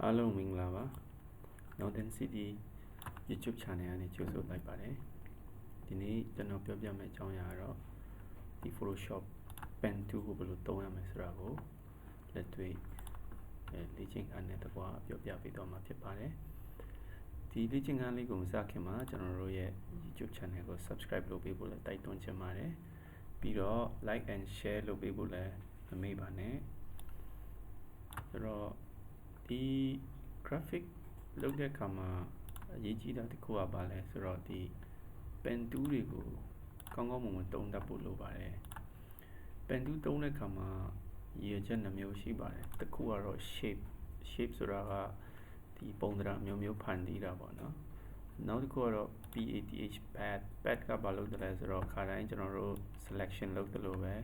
အားလုံးမင်္ဂလာပါ Northern City YouTube channel ကနေကြိုဆိုလိုက်ပါတယ်ဒီနေ့ကျွန်တော်ပြောပြမယ့်အကြောင်းအရာကတော့ဒီ Photoshop Pen 2ကိုဘယ်လိုသုံးရမလဲဆိုတာကိုလက်တွေ့လေ့ကျင့်ခန်းနဲ့တကွာပြောပြပေးသွားမှာဖြစ်ပါတယ်ဒီလေ့ကျင့်ခန်းလေးကိုမစခင်မှာကျွန်တော်တို့ရဲ့ YouTube channel ကို subscribe လုပ်ပေးဖို့လည်းတိုက်တွန်းချင်ပါတယ်ပြီးတော့ like and share လုပ်ပေးဖို့လည်းမမေ့ပါနဲ့ဆိုတော့ဒီ graphic လုပ်တဲ့အခါမှာအရေးကြီးတာတစ်ခုကဘာလဲဆိုတော့ဒီ pen tool တွေကိုကောင်းကောင်းမွန်မွန်သုံးတတ်ဖို့လိုပါတယ် pen tool သုံးတဲ့အခါမှာရည်ရွယ်ချက်နှမျိုးရှိပါတယ်တစ်ခုကတော့ shape ဆိုတာကဒီပုံသဏ္ဍာန်မျိုးမျိုးဖန်တီးတာပေါ့နော်နောက်တစ်ခုကတော့ pad ကဘာလုပ်တယ်လဲဆိုတော့ခါတိုင်းကျွန်တော်တို့ selection လုပ်တယ်လို့ပဲ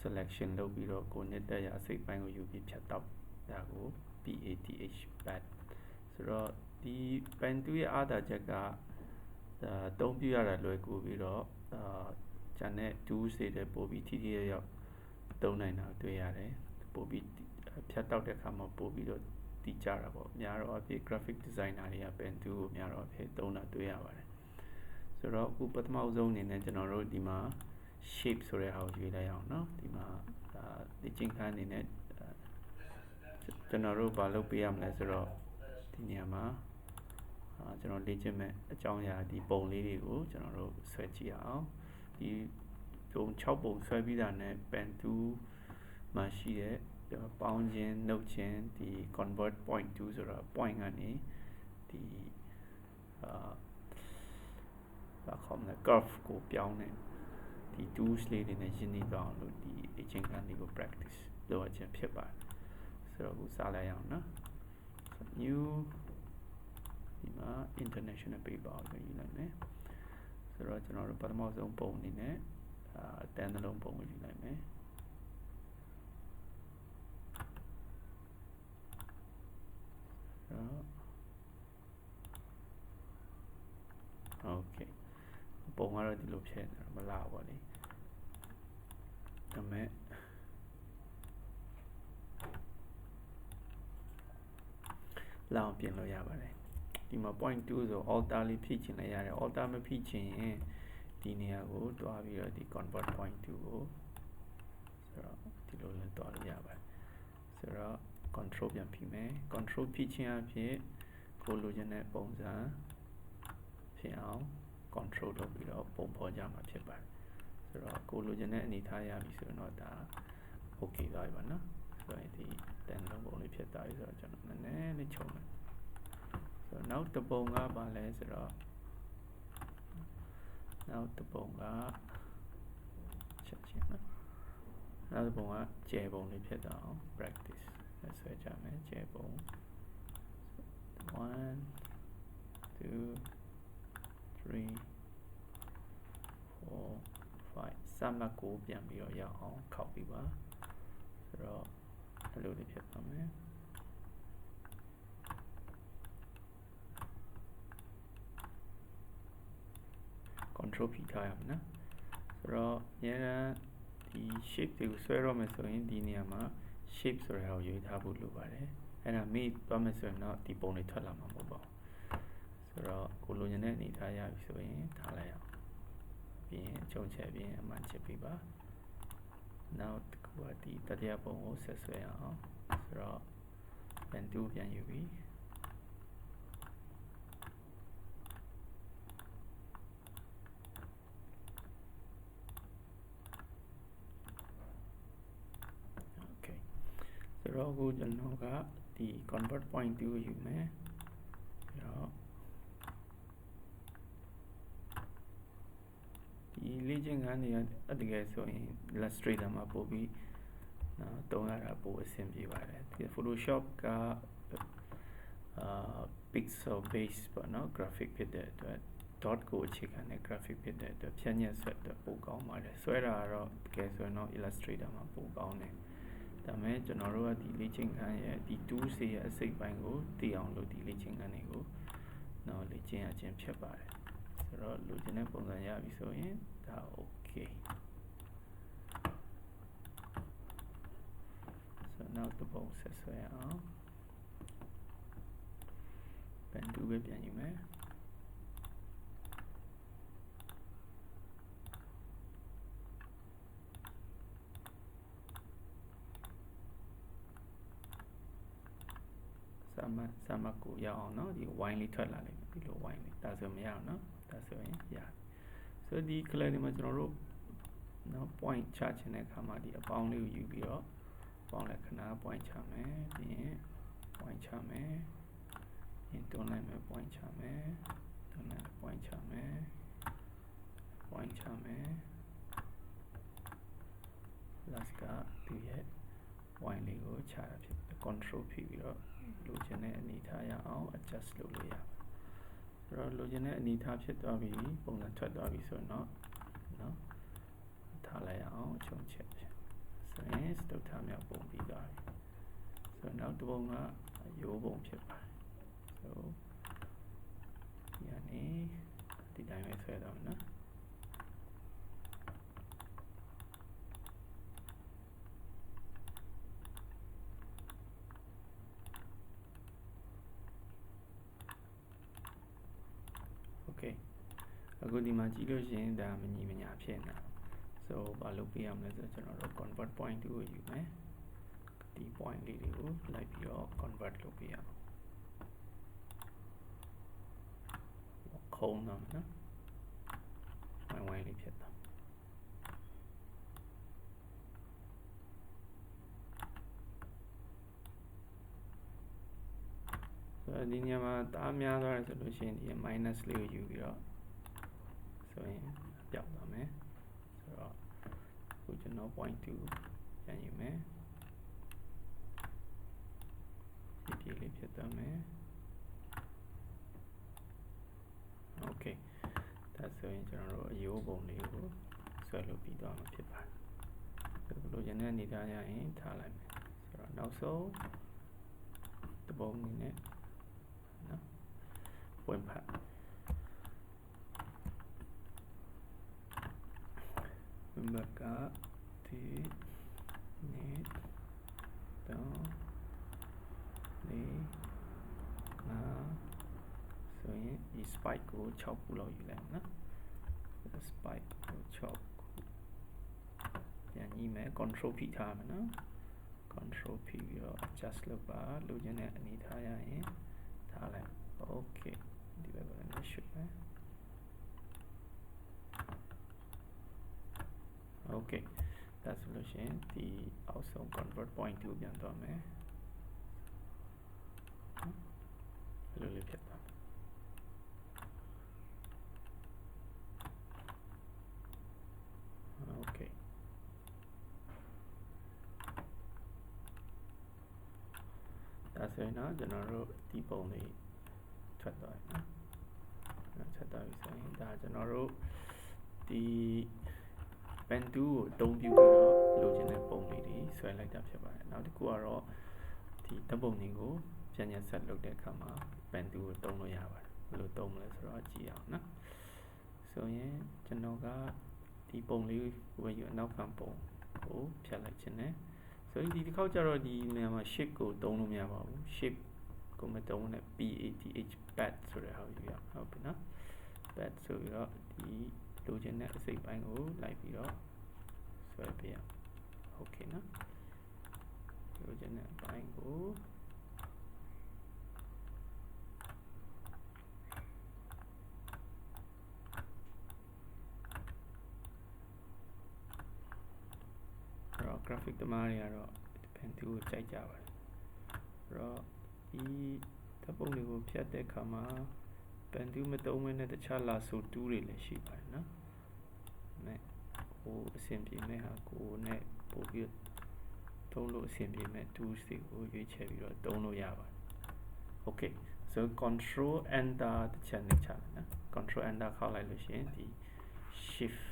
selection လုပ်ပြီးတော့ကိုနှစ်သက်ရာအစိတ်ပိုင်းကိုယူပြီးဖြတ်တောက်ဒါကို pad ဆိုတော့ဒီ pen tool ရဲ့အားသာချက်ကသုံးပြရတာလွယ်ကူပြီးတော့ဂျန်တဲ့ tools တွေပို့ပြီးထိထိရောက်သုံးနိုင်တာတွေ့ရတယ်ပို့ပြီးဖြတ်တောက်တဲ့အခါမှာပို့ပြီးတော့တီးကြတာပေါ့များတော့အဖြစ် graphic designer တွေက pen tool ကိုများတော့အဖြစ်သုံးတာတွေ့ရပါတယ်ဆိုတော့အခုပထမဆုံးအနေနဲ့ကျွန်တော်တို့ဒီမှာ shape ဆိုတဲ့ဟာကိုရွေးလိုက်အောင်เนาะဒီမှာလေ့ကျင့်ခန်းအနေနဲ့ကျွန်တော်တို့ဘာလုပ်ပေးရမလဲဆိုတော့ဒီနေရာမှာကျွန်တော်လေ့ကျင့်မဲ့အကြောင်းအရာဒီပုံလေးတွေကိုကျွန်တော်တို့ဆွဲကြည့်အောင်ဒီပုံ6ပုံဆွဲပြီးတာနဲ့ pen tool မှာရှိတဲ့ပေါင်းခြင်းနှုတ်ခြင်းဒီ convert point to ဆိုတော့ point ကနေဒီဘာခေါ်မလဲ curve ကိုပြောင်းနေဒီ tools လေးတွေနဲ့ရှင်းနေတော့လို့ဒီလေ့ကျင့်ခန်းလေးကို practice လုပ်ရခြင်းဖြစ်ပါတယ်ဆိုတော့အခုစလိုက်အောင်နော် new ဒီမှာ international paper ကိုယူလိုက်မယ်ဆိုတော့ကျွန်တော်တို့ပထမဆုံးပုံအနေနဲ့တန်းတစ်လုံးပုံကိုယူလိုက်မယ်okay ပုံကတော့ဒီလိုဖြစ်နေမလားပါလေဒါမဲ့လောင်းပြင်လို့ရပါတယ်ဒီမှာ point 2ဆို alter လေးဖြည့်ချင်လိုက်ရတယ် alter မဖြည့်ချင်ရင်ဒီနေရာကိုတွားပြီးတော့ဒီ convert point 2ကိုဆိုတော့ဒီလိုလည်းတွားလို့ရပါတယ်ဆိုတော့ control ပြန်ဖြည့်မယ် control ဖြည့်ခြင်းအဖြစ်ကိုလိုချင်တဲ့ပုံစံဖြစ်အောင် control လုပ်ပြီးတော့ပုံဖော်ကြမှာဖြစ်ပါတယ်ဆိုတော့ကိုလိုချင်တဲ့အနေထားရပြီဆိုရင်တော့ဒါ okay သွားပြီပါနော်ဆိုတော့ဒီတန်လုံးပုံလေးဖြစ်သွားပြီဆိုတော့ကျွန်တော်နည်းနည်းလေးချုံမယ်ဆိုတော့နောက်တစ်ပုံကဘာလဲဆိုတော့နောက်တစ်ပုံကချက်ချင်းနော်နောက်တစ်ပုံကကျဲပုံလေးဖြစ်တော့ practice ဆက်ဆွဲကြမယ်ကျဲပုံ1 2 3 4 5စမကိုပြန်ပြီးတော့ရအောင်ခောက်ပြီးပါဆိုတော့အဲ့လိုလေးဖြစ်ပါမယ်control ဖိထားရမယ်နော်ဆိုတော့အရင်ကဒီ shape တွေကိုဆွဲတော့မယ်ဆိုရင်ဒီနေရာမှာ shape ဆိုတဲ့ဟာကိုရွေးထားဖို့လိုပါတယ်အဲ့ဒါမေ့သွားမယ်ဆိုရင်တော့ဒီပုံတွေထွက်လာမှာမဟုတ်ပါဘူးဆိုတော့ကိုလိုချင်တဲ့အနေထားရပြီဆိုရင်ထားလိုက်အောင်ပြီးရင်ချုံချက်ပြီးရင်အမှန်ချက်ပြီးပါနောက်တစ်ခုကဒီတတိယပုံကိုဆက်ဆွဲအောင်ဆိုတော့ pen tool ပြန်ယူပြီးဆိုတော့အခုကျွန်တော်ကဒီ convert point 2ကိုယူမယ်ပြီးတော့ဒီလေ့ကျင့်ခန်းတွေအတကယ်ဆိုရင် Illustrator မှာပို့ပြီးသုံးရတာပိုအဆင်ပြေပါတယ်ဒီ Photoshop ကpixel base ပေါ့နော် graphic ဖြစ်တဲ့အတွက် dot ကိုအခြေခံတဲ့ graphic ဖြစ်တဲ့အတွက်ဖြတ်ညက်ဆွဲတဲ့ပိုကောင်းပါတယ်ဆွဲတာကတော့တကယ်ဆိုရင်တော့ Illustrator မှာပိုကောင်းတယ်ဒါမဲ့ကျွန်တော်တို့ကဒီလေ့ကျင့်ခန်းရဲ့ဒီ tools ရဲ့အစိတ်ပိုင်းကိုသိအောင်လို့ဒီလေ့ကျင့်ခန်းတွေကိုလေ့ကျင့်ရခြင်းဖြစ်ပါတယ်ဆိုတော့လိုချင်တဲ့ပုံစံရပြီဆိုရင်ဒါ okay ဆိုတော့နောက်တစ်ပုံဆက်ဆွဲအောင် ပဲပြန်ယူမယ်စာမတ်ကိုရအောင်เนาะဒီ wine လေးထွက်လာလိမ့်မယ်ဒီလို wine လေးဒါဆိုမရအောင်เนาะဒါဆိုရင်ရဆိုဒီ color ဒီမှာကျွန်တော်တို့เนาะ point ချချင်တဲ့အခါမှာဒီအပေါင်းလေးကိုယူပြီးတော့ပေါင်းလက္ခဏာ point ချမယ်ပြီးရင် point ချမယ်ရင်တွန်းလိုက်မယ် point ချမယ်တွန်းလိုက် point ချမယ် point ချမယ် last ကသူရဲ့ wine လေးကိုချတာဖြစ်တယ် control ဖိပြီးတော့လိုချင်တဲ့အနေထားရအောင် adjust လုပ်လို့ရပါတယ်ဆိုတော့လိုချင်တဲ့အနေထားဖြစ်သွားပြီပုံစံထွက်သွားပြီဆိုတော့เนาะထားလိုက်အောင်အချုံချက်ဆိုရင်စတုထမြောက်ပုံပြီးသွားပြီဆိုတော့နောက်တစ်ပုံကရိုးပုံဖြစ်ပါတယ်ဆိုဒီကနေဒီတိုင်းပဲဆွဲတော့မယ်နော်အခုဒီမှာကြည့်လို့ရှိရင်ဒါမညီမညာဖြစ်နေတာဆိုဘာလုပ်ပြရမလဲဆိုတော့ကျွန်တော်တို့ convert point 2ကိုယူမယ်ဒီ point လေးတွေကိုလိုက်ပြီးတော့ convert လုပ်ပြရအောင်ခုံးတော့မယ်နော်ဝိုင်းလေးဖြစ်သွားဆိုတော့ဒီနေရာမှာတားများသွားတယ်ဆိုလို့ရှိရင်ဒီ minus လေးကိုယူပြီးတော့ဆိုရင်ပြောက်သွားမယ်ဆိုတော့အခုကျွန်တော် point 2ပြန်ယူမယ်ဒီပြေးလေးဖြစ်သွားမယ် okay ဒါဆိုရင်ကျွန်တော်တို့အယိုးပုံလေးကိုဆွဲလုပ်ပြီးသွားမှာဖြစ်ပါတယ်ဆိုတော့လိုချင်တဲ့အနေထားရရင်ထားလိုက်မယ်ဆိုတော့နောက်ဆုံးတပုံလေးနဲ့နော်ပွင့်ဖတ်ဘကဒီနေတော့ဒီနာဆိုရင်ဒီ spike ကို6ခုလောက်ယူလိုက်နော် spike ကို6ခုပြန်ညီမယ် control ဖိထားမယ်နော် control ဖိပြီးတော့ adjust လုပ်ပါလိုချင်တဲ့အနေထားရရင်ထားလိုက် okay ဒီဘက်ကလည်းရွှေ့မယ် okay ဒါဆိုလို့ရှိရင်ဒီအောက်ဆုံး convert point 2ပြန်သွားမယ်ဘယ်လိုလေးဖြစ်သွားokay ဒါဆိုရင်တော့ကျွန်တော်တို့ဒီပုံလေးထွက်သွားပြီနော်ထွက်သွားပြီဆိုရင်ဒါကျွန်တော်တို့ဒီ pen 2ကိုအသုံးပြုပြီးတော့လိုချင်တဲ့ပုံလေးတွေဆွဲလိုက်တာဖြစ်ပါတယ်နောက်တစ်ခုကတော့ဒီဓာတ်ပုံတွေကိုပြန်ပြန်ဆက်လုပ်တဲ့အခါမှာ pen 2ကိုသုံးလို့ရပါတယ်ဘယ်လိုသုံးမလဲဆိုတော့ကြည့်အောင်နော်ဆိုရင်ကျွန်တော်ကဒီပုံလေးကိုပဲယူအနောက်ကပုံကိုဖြတ်လိုက်ခြင်းနဲ့ဆိုရင်ဒီတစ်ခေါက်ကျတော့ဒီနေရာမှာ shape ကိုသုံးလို့မရပါဘူး shape ကိုမသုံးနဲ့ PATH pad ဆိုတဲ့ဟာကိုယူရအောင်ဟုတ်ပြီနော် pad ဆိုပြီးတော့ဒီလိုချင်တဲ့အစိပ်ပိုင်းကိုလိုက်ပြီးတော့ဆွဲပေးရအောင် okay နော်လိုချင်တဲ့အပိုင်းကိုgraphic တမားတွေကတော့ pen 2ကိုကြိုက်ကြပါတယ်အဲ့တော့ဒီဓာတ်ပုံတွေကိုဖြတ်တဲ့အခါမှာ pen 2မသုံးဘဲနဲ့တခြား lasso tool တွေလည်းရှိပါတယ်နော်နဲ့ဟိုအဆင်ပြေမဲ့ဟာကိုနဲ့ပို့ပြီးသုံးလို့အဆင်ပြေမဲ့ tools တွေကိုရွေးချယ်ပြီးတော့သုံးလို့ရပါတယ် okay so control enter တစ်ချက်နဲ့ချမယ်နော် control enter ခောက်လိုက်လို့ရှိရင်ဒီ shift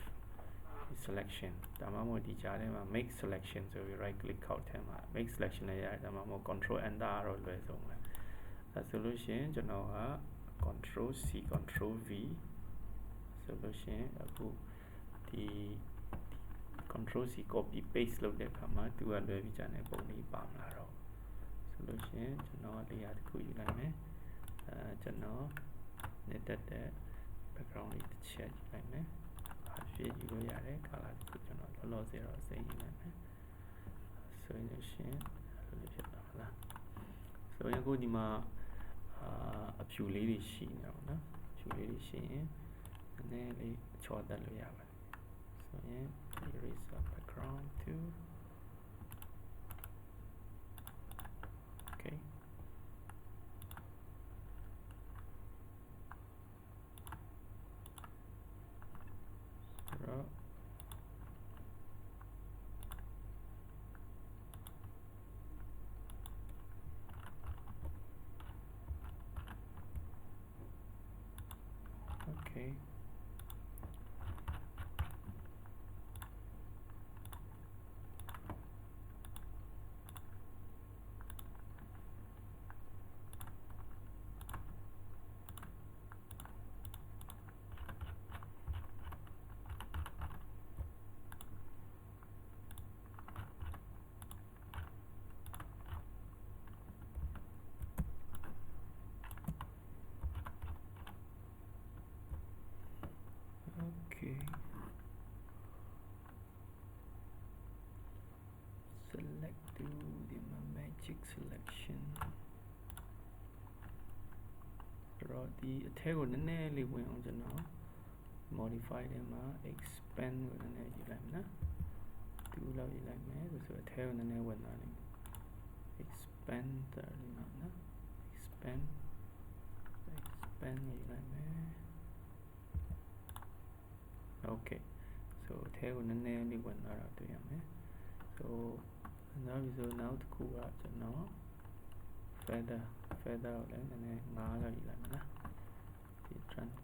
selection ဒါမှမဟုတ်ဒီကြားထဲမှာ make selection ဆိုပြီး right click ခောက်ထဲမှာ make selection နဲ့ရတယ်ဒါမှမဟုတ် control enter တော့လွယ်ဆုံးပဲဒါဆိုလို့ရှိရင်ကျွန်တော်က control C control V ဆိုလို့ရှိရင်အခုဒီ control C copy paste လုပ်တဲ့အခါမှာသူကလွယ်ပြီးကြတဲ့ပုံလေးပါမလာတော့ဆိုလို့ရှိရင်ကျွန်တော်လေးရာတစ်ခုယူလိုက်မယ် ကျွန်တော်နေတက်တဲ့ background လေးတစ်ချက်ယူလိုက်မယ်အပြည့်ယူလို့ရတယ် color ကိုကျွန်တော်လောလောဆယ်တော့စိတ်ယူလိုက်မယ်ဆိုရင်ရှင်အဲ့လိုဖြစ်တော့လားဆိုရင်အခုဒီမှာအဖြူလေးတွေရှိနေတော့နော်အဖြူလေးတွေရှိရင်နည်းနည်းလေးချော်တက်လို့ရပါတယ်ဆိုရင် erase background to okay so okay okay select to the magic selection တော့ဒီအထက်ကိုနည်းနည်းလေးဝင်အောင်ကျွန်တော် modify ထဲမှာ expand ကိုနည်းနည်းယူလိုက်မယ်နော်2လောက်ယူလိုက်မယ်ဆိုတော့အထက်ကိုနည်းနည်းဝင်သွားလိမ့်မယ် expand ဒီမှာနော် expand ယူလိုက်မယ် okay so အထက်ကိုနည်းနည်းလေးဝင်သွားတာတွေ့ရမယ် so နောက်တစ်ခုကကျွန်တော် feather ကိုလည်းနည်းနည်း9လောက်ယူလိုက်မယ်နော်ဒီ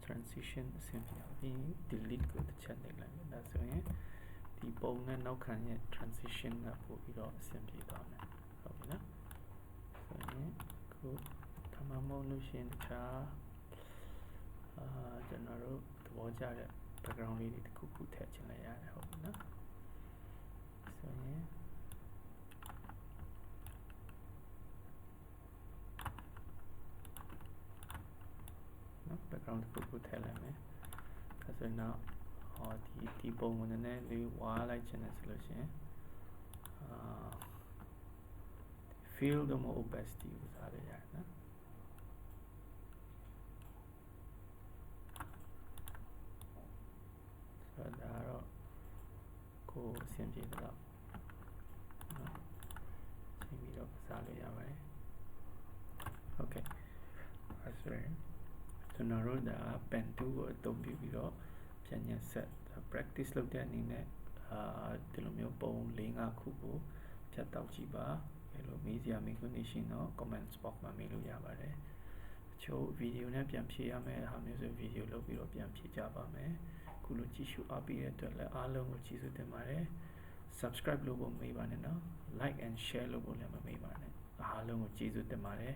transition အဆင်ပြေအောင်ပြီး delete ကိုတစ်ချက်နှိပ်လိုက်မယ်ဒါဆိုရင်ဒီပုံနဲ့နောက်ခံရဲ့ transition ကပို့ပြီးတော့အဆင်ပြေသွားမယ်ဟုတ်ပြီနော်ဆိုရင်ခုဒါမှမဟုတ်လို့ရှိရင်တခြားကျွန်တော်တို့သဘောကျတဲ့ background လေးတွေတစ်ခုခုထည့်ချင်လိုက်ရတယ်ဟုတ်ပြီနော်ဆိုရင်background တစ်ခုခုထည့်လိုက်မယ်ဒါဆိုရင်တော့ဒီပုံကိုနည်းနည်းလေးဝါလိုက်ချင်တယ်ဆိုလို့ရှိရင်fill တော့ opacity ကိုစားရရတယ်နော်ဆိုတော့ဒါတော့ကိုအဆင်ပြေတော့ချိန်ပြီးတော့စားလို့ရပါတယ် okay အဲ့ဆိုရင်ကျွန်တော်တို့ဒါ pen 2ကိုအသုံးပြုပြီးတော့ပြန်ညက် set practice လုပ်တဲ့အနေနဲ့ဒီလိုမျိုးပုံ 4-5 ခုကိုဖြတ်တောက်ကြည့်ပါအဲ့လိုမေးစရာမေးခွန်းတွေရှိတော့ comment box မှာမေးလို့ရပါတယ်အချို့ဗီဒီယိုနဲ့ပြန်ဖြေရမယ့်ဟာမျိုးဆိုဗီဒီယိုလုပ်ပြီးတော့ပြန်ဖြေကြပါမယ်ခုလိုကြည့်ရှုအားပေးတဲ့အတွက်လည်းအားလုံးကိုကျေးဇူးတင်ပါတယ် subscribe လုပ်ဖို့မေးပါနဲ့နော် like and share လုပ်ဖို့လည်းမမေးပါနဲ့အားလုံးကိုကျေးဇူးတင်ပါတယ်